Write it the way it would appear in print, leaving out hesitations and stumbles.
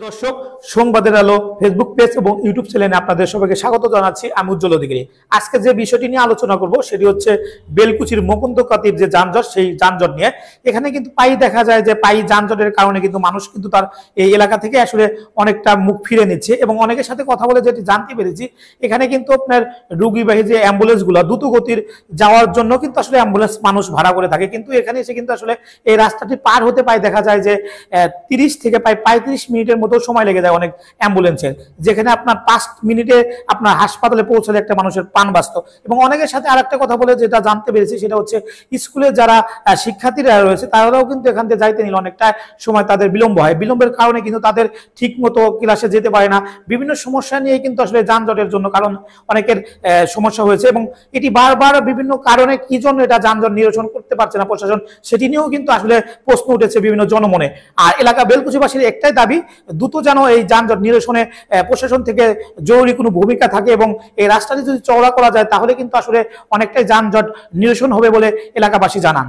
দর্শক, সংবাদের আলো ফেসবুক পেজ এবং ইউটিউব চ্যানেলে আপনাদের সবাইকে স্বাগত জানাচ্ছি। আমি উজ্জ্বল অধিকারী। আজকে যে বিষয়টি নিয়ে আলোচনা করব সেটি হচ্ছে বেলকুচির মুকুন্দকাতির যে যানজট, সেই যানজট নিয়ে। এখানে কিন্তু প্রায়ই দেখা যায় যে প্রায়ই যানজটের কারণে কিন্তু মানুষ কিন্তু তার এই এলাকা থেকে আসলে অনেকটা মুখ ফিরে নিচ্ছে, এবং অনেকের সাথে কথা বলে যেটি জানতে পেরেছি, এখানে কিন্তু আপনার রোগীবাহী যে অ্যাম্বুলেন্সগুলো দ্রুত গতির যাওয়ার জন্য কিন্তু আসলে অ্যাম্বুলেন্স মানুষ ভাড়া করে থাকে, কিন্তু এখানে এসে কিন্তু আসলে এই রাস্তাটি পার হতে পায় দেখা যায় যে 30 থেকে প্রায় 35 মিনিটের মতো সময় লেগে যায় অনেক অ্যাম্বুলেন্সের, যেখানে আপনার 5 মিনিটে আপনার হাসপাতালে পৌঁছালে একটা মানুষের প্রাণ বাঁচত। এবং অনেকের সাথে আরেকটা কথা বলে যেটা জানতে পেরেছি সেটা হচ্ছে স্কুলে যারা শিক্ষার্থীরা রয়েছে তারাও কিন্তু এখান থেকে যাইতে নিলে অনেকটা সময় তাদের বিলম্ব হয়। বিলম্বের কারণে কিন্তু তাদের ঠিক মতো ক্লাসে যেতে পারে না। বিভিন্ন সমস্যা নিয়ে কিন্তু আসলে যানজটের জন্য কারণ অনেকের সমস্যা হয়েছে, এবং এটি বারবার বিভিন্ন কারণে কি জন্য এটা যানজট নিরসন করতে পারছে না প্রশাসন, সেটি নিয়েও কিন্তু আসলে প্রশ্ন উঠেছে বিভিন্ন জনমনে। আর এলাকা বেলকুচিবাসীর একটাই দাবি, দ্রুত যেন এই যানজট নিরসনে প্রশাসন থেকে জরুরি কোনো ভূমিকা থাকে, এবং এই রাস্তাটি যদি চওড়া করা যায় তাহলে কিন্তু আসলে অনেকটাই যানজট নিরসন হবে বলে এলাকাবাসী জানান।